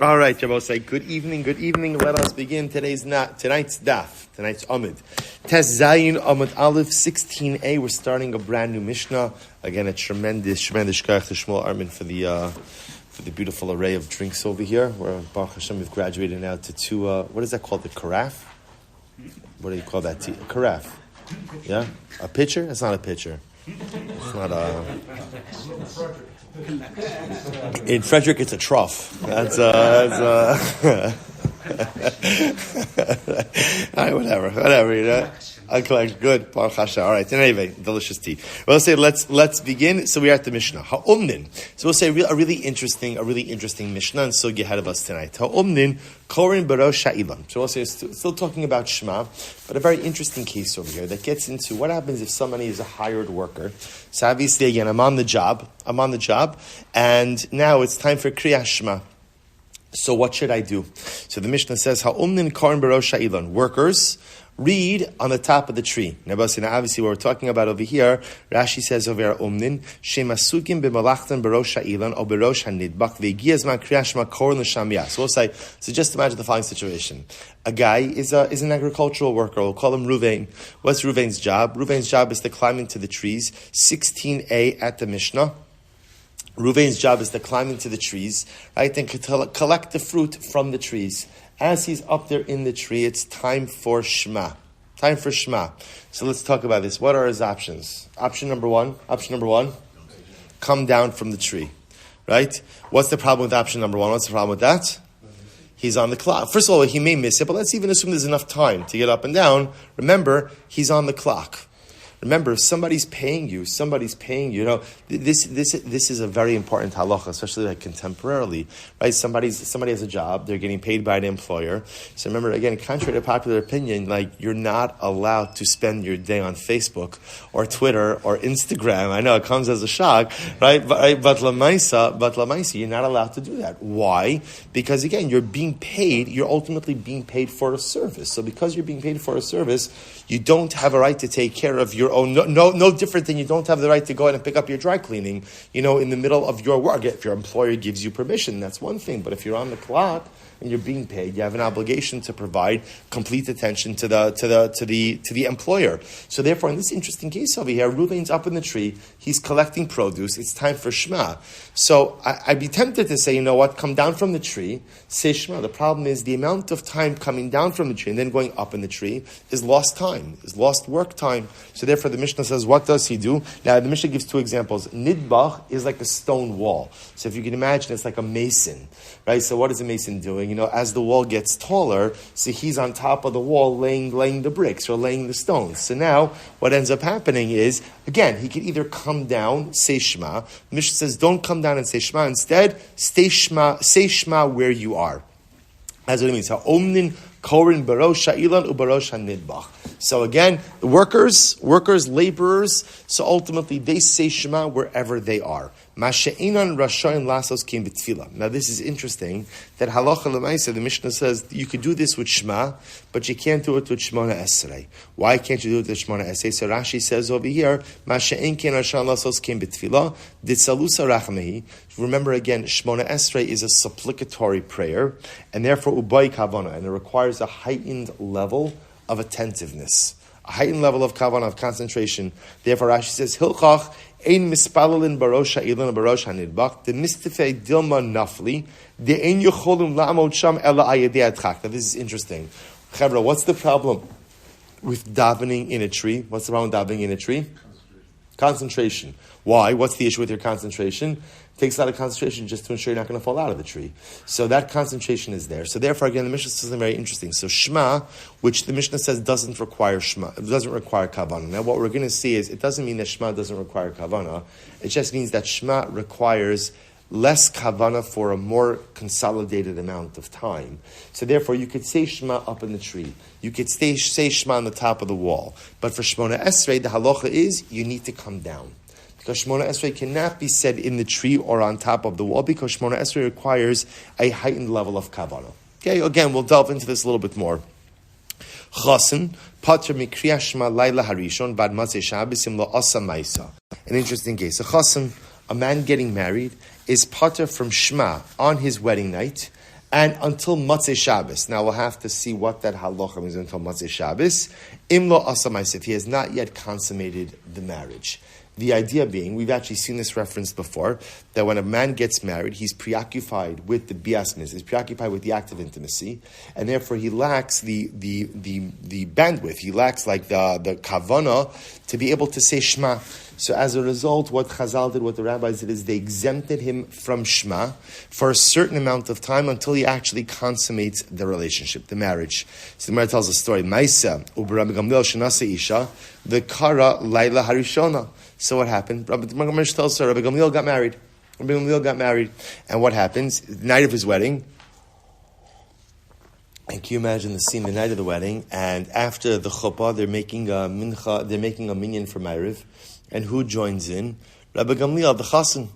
All right, Jabosai. Good evening. Let us begin tonight's daf, tonight's Amud. Tes Zayin Amud Aleph 16a. We're starting a brand new Mishnah. Again, a tremendous shkach to Shmuel Armin for the beautiful array of drinks over here. Where Baruch Hashem we've graduated now to two. What is that called? The carafe? What do you call that? A carafe? Yeah, a pitcher? It's not a pitcher. It's not a. In Frederick, it's a trough. That's all right, whatever, you know. I collect good. Baruch Hashem. All right. And anyway, delicious tea. We'll say let's begin. So we're at the Mishnah. Ha'omnin. So we'll say a really interesting Mishnah and sugi ahead of us tonight. Ha'omnin korin berosh ha'ilan. So we'll say still talking about Shema, but a very interesting case over here that gets into what happens if somebody is a hired worker. So obviously, again, I'm on the job, and now it's time for Kriyas Shema. So what should I do? So the Mishnah says, Ha'omnin korin berosh ha'ilan. Workers, read on the top of the tree. Now, obviously, what we're talking about over here, Rashi says over here, Omnin, Shemasukim b'malachtan berosh ha'ilan or berosh hanidbach ve'giyazman kriyashma korin l'shamiyah. So we'll say, so just imagine the following situation. A guy is an agricultural worker. We'll call him Ruvain. What's Ruvain's job? Ruvain's job is to climb into the trees. 16a at the Mishnah. Ruvain's job is to climb into the trees, right, and collect the fruit from the trees. As he's up there in the tree, it's time for Shema. So let's talk about this. What are his options? Option number one, come down from the tree, right? What's the problem with option number one? What's the problem with that? He's on the clock. First of all, he may miss it, but let's even assume there's enough time to get up and down. Remember, he's on the clock. Remember, if somebody's paying you. You know, this is a very important halacha, especially like contemporarily, right? Somebody has a job; they're getting paid by an employer. So remember, again, contrary to popular opinion, like you're not allowed to spend your day on Facebook or Twitter or Instagram. I know it comes as a shock, right? But lamaisa, you're not allowed to do that. Why? Because again, you're being paid. You're ultimately being paid for a service. So because you're being paid for a service, you don't have a right to take care of your own. No different than you don't have the right to go out and pick up your dry cleaning, you know, in the middle of your work. If your employer gives you permission, that's one thing. But if you're on the clock and you're being paid, you have an obligation to provide complete attention to the employer. So therefore, in this interesting case over here, Reuven's up in the tree. He's collecting produce. It's time for Shema. So I'd be tempted to say, you know what? Come down from the tree, say Shema. The problem is the amount of time coming down from the tree and then going up in the tree is lost time, is lost work time. So therefore, the Mishnah says, what does he do? Now, the Mishnah gives two examples. Nidbach is like a stone wall. So if you can imagine, it's like a mason, right? So what is a mason doing? You know, as the wall gets taller, so he's on top of the wall laying the bricks or laying the stones. So now, what ends up happening is, again, he could either come down, say Shema. The Mishnah says, don't come down and say Shema. Instead, say Shema where you are. That's what it means. Ha'omnin korin berosh ha'ilan u'berosh hanidbach. So again, the workers, laborers, so ultimately they say Shema wherever they are. Masha'enan rashayin lasos kim b'tfila. Now this is interesting, that halacha l'maisa, the Mishnah says you could do this with Shema, but you can't do it with Shmona Esrei. Why can't you do it with Shmona Esrei? So Rashi says over here, Masha'en ken rashayin lasos kim b'tfila, ditzalusa rachmehi. Remember again, Shmona Esrei is a supplicatory prayer, and therefore ubay kavana, and it requires a heightened level of attentiveness, a heightened level of kavanah, of concentration. Therefore, Rashi says, Hilchach ein mispalelin barosh ha'ilan barosh hanidbach the mistifei dilma nafli de ein yocholim la'amod sham ela ayedei adchak. Now, this is interesting. Chevra, what's the problem with davening in a tree? What's the problem with davening in a tree? Concentration. Why? What's the issue with your concentration? It takes a lot of concentration just to ensure you're not going to fall out of the tree. So that concentration is there. So therefore, again, the Mishnah says something very interesting. So Shema, which the Mishnah says doesn't require Shema, it doesn't require Kavanah. Now what we're going to see is it doesn't mean that Shema doesn't require Kavanah. It just means that Shema requires less Kavanah for a more consolidated amount of time. So therefore, you could say Shema up in the tree. You could say Shema on the top of the wall. But for Shmona Esrei, the halacha is you need to come down. Because Shmona Esrei cannot be said in the tree or on top of the wall, because Shmona Esrei requires a heightened level of kavanah. Okay, again, we'll delve into this a little bit more. Chasen, pater mikriyas shema laila harishon, bad matzei shabbisim lo asa maisa. An interesting case. A chasen, a man getting married, is pater from Shema on his wedding night, and until Motzei Shabbos. Now we'll have to see what that halacha means until Motzei Shabbos. Imlo asamais, if he has not yet consummated the marriage. The idea being, we've actually seen this referenced before, that when a man gets married, he's preoccupied with the bias mitzvah, he's preoccupied with the act of intimacy, and therefore he lacks the bandwidth, he lacks like the kavana to be able to say Shema. So as a result, what Chazal did, what the rabbis did, is they exempted him from Shema for a certain amount of time until he actually consummates the relationship, the marriage. So the Gemara tells a story, Maisa, Rabbi Gamliel shenase isha, the kara laila harishona. So what happened? Rabbi Gamliel tells her, Rabbi Gamliel got married. Rabbi Gamliel got married. And what happens? The night of his wedding, and can you imagine the scene, the night of the wedding, and after the chuppah, they're making a mincha, they're making a minyan for Ma'ariv. And who joins in? Rabbi Gamliel, the chassan.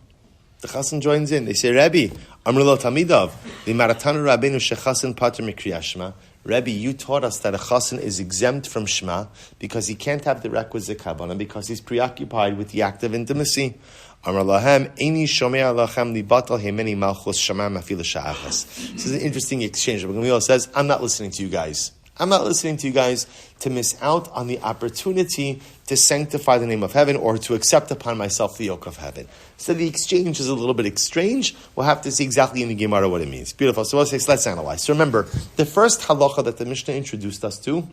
The chassan joins in. They say, Rabbi, Amrullah Tamidav, the Maratana Rabbeinu Shechasan Pater Mikriya Shema. Rabbi, you taught us that a chassan is exempt from Shema because he can't have the requisite kavanah because he's preoccupied with the act of intimacy. Amar lahem, Eini shomea lachem libatal hemeni malchus shema mafil sha'achas. This is an interesting exchange. Rabbi Gamliel says, I'm not listening to you guys. I'm not listening to you guys to miss out on the opportunity to sanctify the name of heaven or to accept upon myself the yoke of heaven. So the exchange is a little bit strange. We'll have to see exactly in the Gemara what it means. Beautiful. So let's analyze. So remember, the first halacha that the Mishnah introduced us to,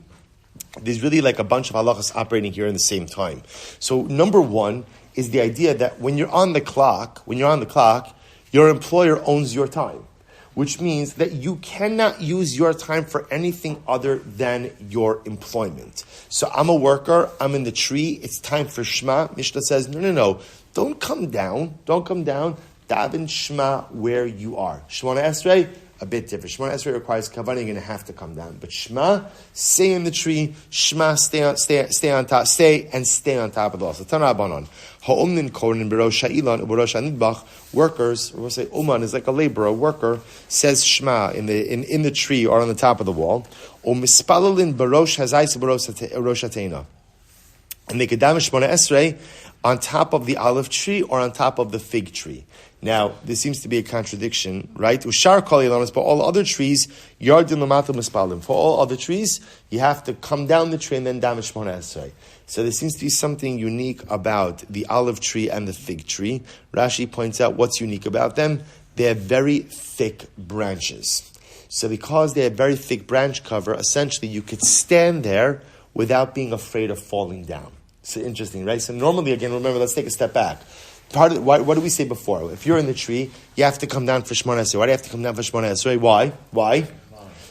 there's really like a bunch of halachas operating here in the same time. So number one is the idea that when you're on the clock, your employer owns your time, which means that you cannot use your time for anything other than your employment. So I'm a worker, I'm in the tree, it's time for Shema. Mishnah says, no, don't come down, daven Shema where you are. Shemona Esrei, a bit different. Shemona Esrei requires kavanah, you're going to have to come down. But Shema, stay in the tree, Shema, stay on top of the wall. So Tana Abanon. Ha'omnin korin Berachos ha'ilan u'Berachos ha'nidbach. Workers, we'll say uman is like a laborer, a worker, says Shema in the tree or on the top of the wall. O mispalelin Berachos hazais Berachos hateina. And they could daven Shemona Esrei on top of the olive tree or on top of the fig tree. Now, there seems to be a contradiction, right? Ushar kol ilanos, but all other trees, yardin lamata mispalim. For all other trees, you have to come down the tree and then daven Shemona Esrei. So there seems to be something unique about the olive tree and the fig tree. Rashi points out what's unique about them. They have very thick branches. So because they have very thick branch cover, essentially you could stand there without being afraid of falling down. So interesting, right? So normally, again, remember, let's take a step back. What did we say before? If you're in the tree, you have to come down for Shemona Esrei. Why do you have to come down for Shemona Esrei? Why?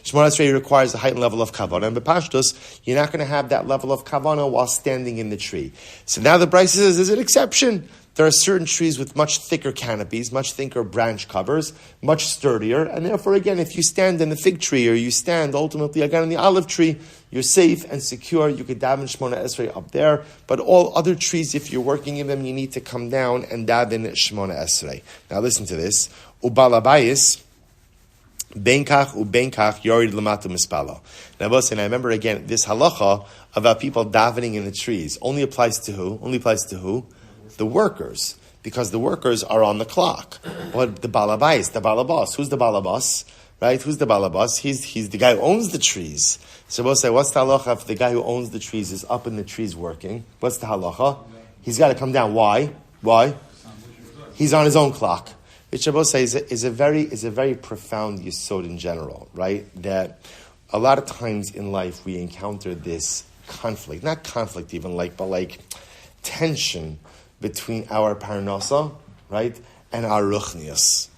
Shemona Esrei requires a heightened level of kavanah, and b'pashtus, you're not going to have that level of kavanah while standing in the tree. So now the Brisa says there's an exception. There are certain trees with much thicker canopies, much thicker branch covers, much sturdier, and therefore, again, if you stand in the fig tree or you stand ultimately again in the olive tree, you're safe and secure. You could daven Shemona Esrei up there, but all other trees, if you're working in them, you need to come down and daven Shemona Esrei. Now listen to this. Ubalabayis. Benkach ubenkach yorid lamata mispala. Now, listen, I remember again, this halacha about people davening in the trees only applies to who? The workers. Because the workers are on the clock. But the balabais, the balabas. Who's the balabas? Right? Who's the balabas? He's the guy who owns the trees. So we'll say, what's the halacha if the guy who owns the trees is up in the trees working? What's the halacha? He's got to come down. Why? He's on his own clock. Which Shabbos says is a very profound yesod in general, right? That a lot of times in life we encounter this conflict, not conflict even, but tension between our parnasa, right, and our ruchnius.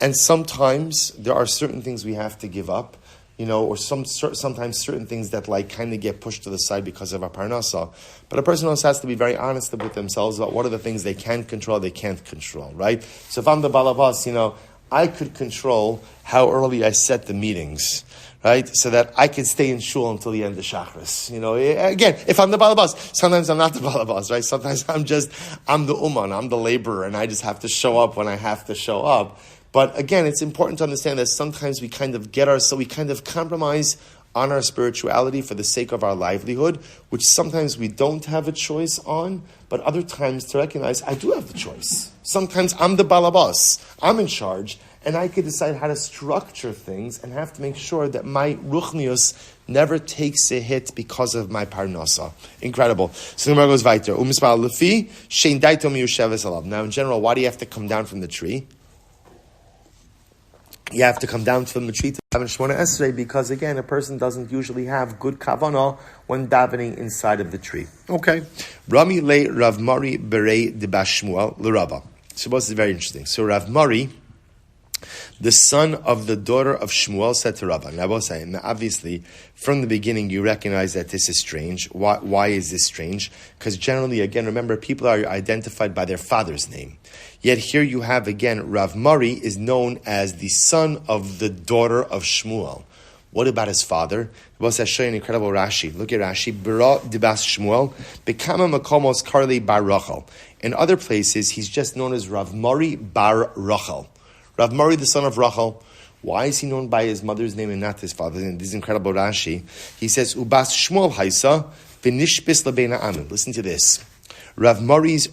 And sometimes there are certain things we have to give up, or sometimes certain things that kind of get pushed to the side because of our parnasa. But a person also has to be very honest with themselves about what are the things they can control, they can't control, right? So if I'm the balabas, I could control how early I set the meetings, right? So that I could stay in shul until the end of Shachris. Again, if I'm the balabas, sometimes I'm not the balabas, right? Sometimes I'm the uman, I'm the laborer, and I just have to show up when I have to show up. But again, it's important to understand that sometimes we kind of compromise on our spirituality for the sake of our livelihood, which sometimes we don't have a choice on, but other times to recognize I do have the choice. Sometimes I'm the balabas, I'm in charge, and I could decide how to structure things and have to make sure that my ruchnius never takes a hit because of my parnasa. Incredible. So the Gemara goes weiter. Now, in general, why do you have to come down from the tree? You have to come down from the tree to daven Shmona Esrei because, again, a person doesn't usually have good kavanah when davening inside of the tree. Okay. Rami le Rav Mari berei de Bashmuel l'Rava. So this is very interesting. So Rav Mari, the son of the daughter of Shmuel, said to Rava. Now, obviously, from the beginning, you recognize that this is strange. Why is this strange? Because generally, again, remember, people are identified by their father's name. Yet here you have, again, Rav Mari is known as the son of the daughter of Shmuel. What about his father? I'll show you an incredible Rashi. Look at Rashi. Bera dibas Shmuel, bekama makomos karli bar Rachel. In other places, he's just known as Rav Mari bar Rachel. Rav Mari, the son of Rachel. Why is he known by his mother's name and not his father's name? This is incredible Rashi. He says, Ubas Shmuel haisa, v'nishbis lebeina amin. Listen to this. Rav Mari's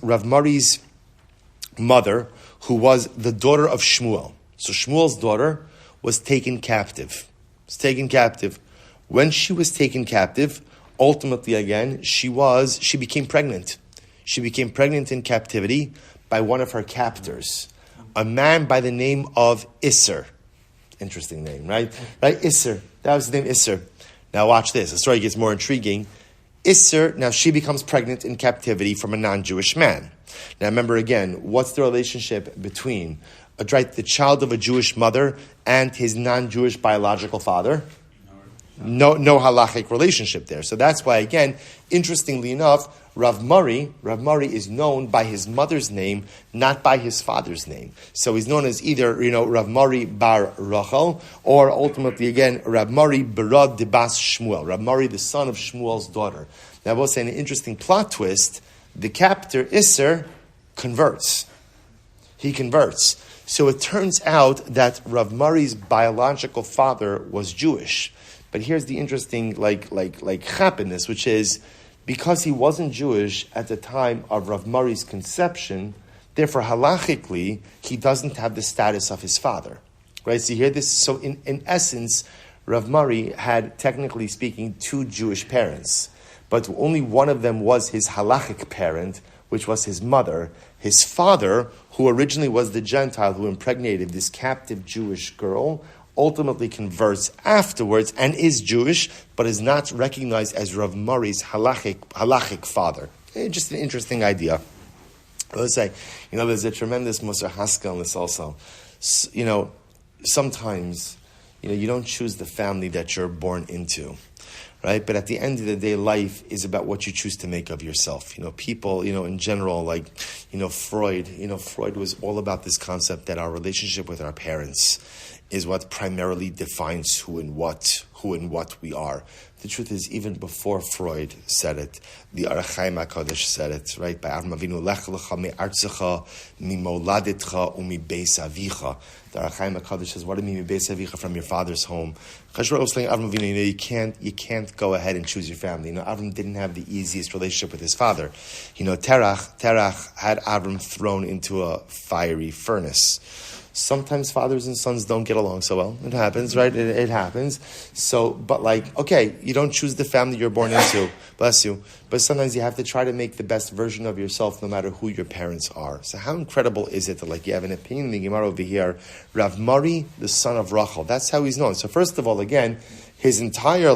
mother, who was the daughter of Shmuel. So Shmuel's daughter was taken captive. When she was taken captive, ultimately again, she became pregnant. She became pregnant in captivity by one of her captors, a man by the name of Isser. Interesting name, right? Right, Isser. That was the name Isser. Now watch this. The story gets more intriguing. Isser, now she becomes pregnant in captivity from a non-Jewish man. Now remember again, what's the relationship between the child of a Jewish mother and his non-Jewish biological father? No halachic relationship there. So that's why, again, interestingly enough, Rav Mari is known by his mother's name, not by his father's name. So he's known as either, Rav Mari bar Rachel, or ultimately, again, Rav Mari berad debas Shmuel, Rav Mari, the son of Shmuel's daughter. Now I will say an interesting plot twist, the captor Isser converts. He converts. So it turns out that Rav Mari's biological father was Jewish. But here's the interesting, chap in this, which is, because he wasn't Jewish at the time of Rav Mari's conception, therefore halachically, he doesn't have the status of his father. Right? So you hear this? So in essence, Rav Mari had, technically speaking, two Jewish parents. But only one of them was his halachic parent, which was his mother. His father, who originally was the Gentile who impregnated this captive Jewish girl, ultimately converts afterwards and is Jewish, but is not recognized as Rav Mari's halachic father. Just an interesting idea. Let's say, there's a tremendous Musar Haskell in this also. Sometimes, you don't choose the family that you're born into. Right? But at the end of the day, life is about what you choose to make of yourself. People, in general, Freud, Freud was all about this concept that our relationship with our parents is what primarily defines who and what we are. The truth is, even before Freud said it, the Arachaim HaKadosh said it, right? By Avram Avinu, Lech lecha me'artzecha, mimoladetcha, umibeis avicha. The Arachaim HaKadosh says, what do you mean, mibeis avicha, from your father's home? Chashra was saying, Avram Avinu, you can't go ahead and choose your family. Avram didn't have the easiest relationship with his father. Terach had Avram thrown into a fiery furnace. Sometimes fathers and sons don't get along so well. It happens, right? It happens. So, but you don't choose the family you're born into. Bless you. But sometimes you have to try to make the best version of yourself no matter who your parents are. So how incredible is it that you have an opinion in the Gemara over here, Rav Mari, the son of Rachel. That's how he's known. So first of all, again, his entire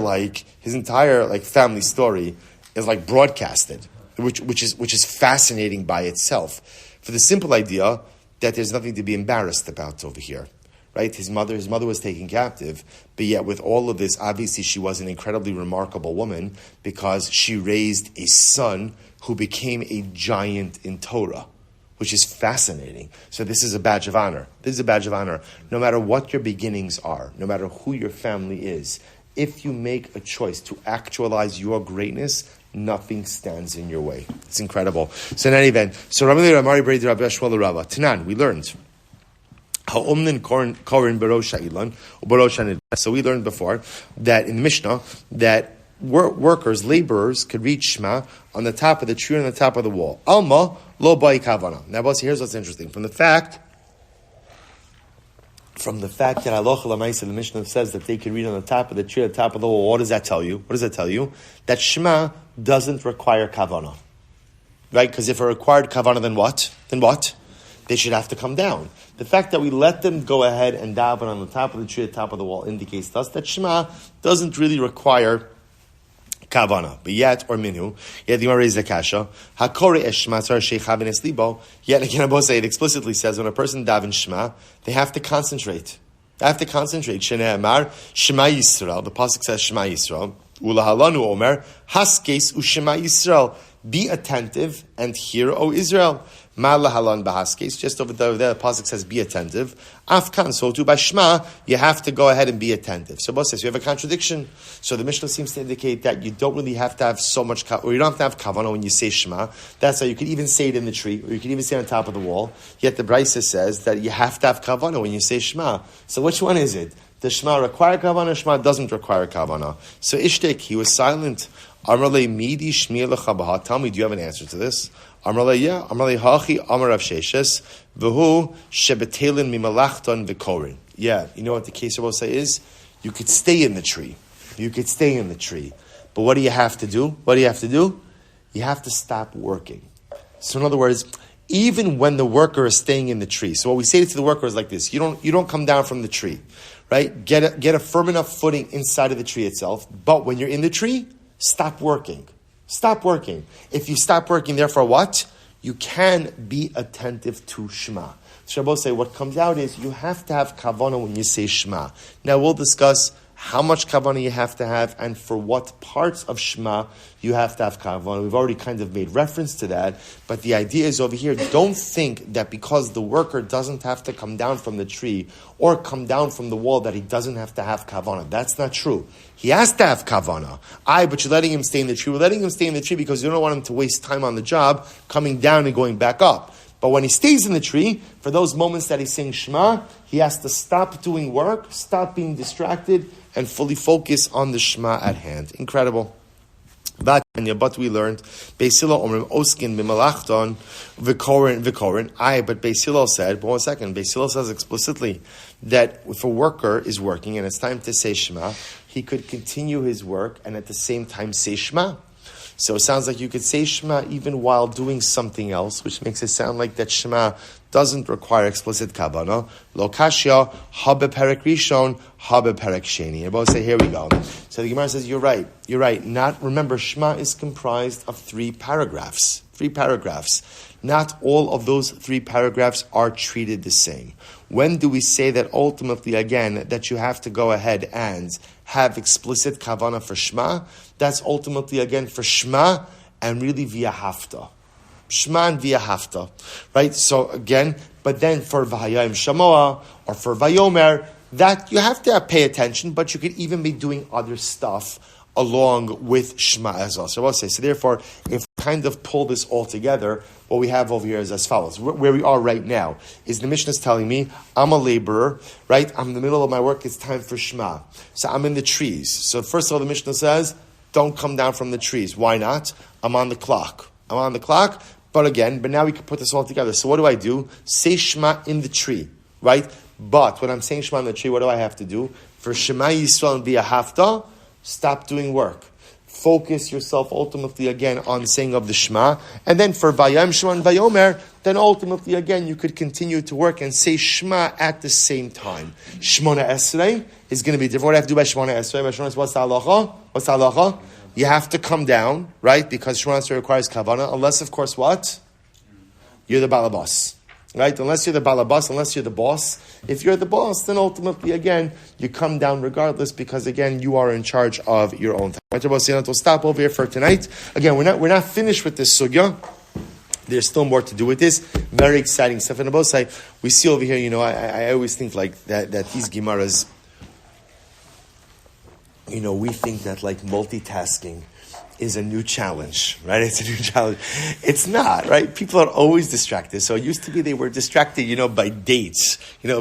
family story is broadcasted, which is fascinating by itself. For the simple idea that there's nothing to be embarrassed about over here, right? His mother was taken captive, but yet with all of this, obviously she was an incredibly remarkable woman because she raised a son who became a giant in Torah, which is fascinating. So this is a badge of honor. No matter what your beginnings are, no matter who your family is, if you make a choice to actualize your greatness, nothing stands in your way. It's incredible. So in any event, Tanan, we learned. So we learned before that in Mishnah that workers, laborers could reach Shema on the top of the tree and on the top of the wall. Alma lo bai kavana. Now, here's what's interesting. From the fact from the fact that Halacha L'Maaseh, the Mishnah says that they can read on the top of the tree, the top of the wall. What does that tell you? What does that tell you? That Shema doesn't require kavanah. Right? Because if it required kavanah, then what? They should have to come down. The fact that we let them go ahead and daven on the top of the tree, the top of the wall, indicates to us that Shema doesn't really require kavana. But yet, or minhu, yet the Gemara raises the kasha, hakore es shema tzar sheichavin es libo, yet again, it explicitly says when a person davens Shema, they have to concentrate. Shnei amar, Shema Yisrael, the pasuk says Shema Yisrael, ulahalanu omer, haskes u'Shema Yisrael, be attentive and hear, O Israel. Ma'lahalan bahaskes, just over there, the pasuk says, be attentive. Afkan, so too by Shema, you have to go ahead and be attentive. So both says you have a contradiction. So the Mishnah seems to indicate that you don't really have to have so much, or you don't have to have kavanah when you say Shema. That's why you could even say it in the tree, or you could even say it on top of the wall. Yet the Brisa says that you have to have kavanah when you say Shema. So which one is it? Does Shema require kavanah? Shema doesn't require kavanah. So Ishtek, he was silent. Amrle midi shmiya lechabaha. Tell me, do you have an answer to this? Amrle, yeah. Amrle hachi amar Rav Sheshes v'hu shebetelin mimalachton v'korin. Yeah, you know what the case will say is? You could stay in the tree. But what do you have to do? You have to stop working. So in other words, even when the worker is staying in the tree. So what we say to the worker is like this: you don't come down from the tree, right? Get a firm enough footing inside of the tree itself. But when you're in the tree, stop working. If you stop working, therefore what? You can be attentive to Shema. Shabbos say what comes out is you have to have kavanah when you say Shema. Now we'll discuss how much kavanah you have to have and for what parts of Shema you have to have kavanah. We've already kind of made reference to that, but the idea is over here, don't think that because the worker doesn't have to come down from the tree or come down from the wall that he doesn't have to have kavanah. That's not true. He has to have kavanah. But you're letting him stay in the tree. We're letting him stay in the tree because you don't want him to waste time on the job coming down and going back up. But when he stays in the tree, for those moments that he's saying Shema, he has to stop doing work, stop being distracted, and fully focus on the Shema at hand. Incredible. But we learned, Beis Hillel omrim oskin b'malachton v'korin. But Beis Hillel said, but 1 second, Beis Hillel says explicitly that if a worker is working and it's time to say Shema, he could continue his work and at the same time say Shema. So it sounds like you could say Shema even while doing something else, which makes it sound like that Shema doesn't require explicit kavanah. Lo kashya, ha beperek rishon, ha beperek sheni. And both say, here we go. So the Gemara says, you're right. Remember, Shema is comprised of 3 paragraphs. 3 paragraphs. Not all of those 3 paragraphs are treated the same. When do we say that ultimately, again, that you have to go ahead and have explicit kavanah for Shema? That's ultimately, again, for Shema and really via hafta. Shema and via hafta. Right? So again, but then for V'hayayim Shamoa or for Vayomer, that you have to pay attention, but you could even be doing other stuff along with Shema as well. So I'll say, so therefore, if we kind of pull this all together, what we have over here is as follows. Where we are right now is the Mishnah is telling me, I'm a laborer, right? I'm in the middle of my work, it's time for Shema. So I'm in the trees. So first of all, the Mishnah says, don't come down from the trees. Why not? I'm on the clock. But now we can put this all together. So what do I do? Say Shema in the tree, right? But when I'm saying Shema in the tree, what do I have to do? For Shema Yisrael and via hafta, stop doing work. Focus yourself ultimately again on saying of the Shema. And then for Vayam Shema and Vayomer, then ultimately again you could continue to work and say Shema at the same time. Shmona Esrei is going to be different. What do I have to do by Shmona Esrei? What's the halacha? You have to come down, right? Because Shmona Esrei requires kavanah, unless of course what? You're the balabas. Right? Unless you're the balabas, unless you're the boss. If you're the boss, then ultimately, again, you come down regardless because, again, you are in charge of your own time. Right, we'll stop over here for tonight. Again, we're not finished with this sugya. There's still more to do with this. Very exciting stuff. And both sides, we see over here, I always think like that these Gemaras, we think that like multitasking is a new challenge, right? It's a new challenge. It's not, right? People are always distracted. So it used to be they were distracted, by dates,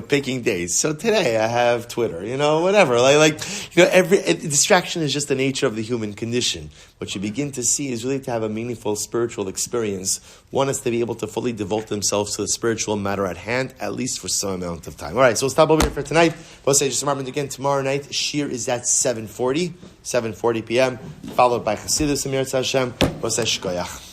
picking dates. So today I have Twitter, whatever. Every distraction is just the nature of the human condition. What you begin to see is really to have a meaningful spiritual experience. One is to be able to fully devote themselves to the spiritual matter at hand, at least for some amount of time. All right, so we'll stop over here for tonight. We'll say just remember again tomorrow night. Shiur is at 7:40 p.m., followed by Chassidus Amir Hashem. We'll say Shkoyach.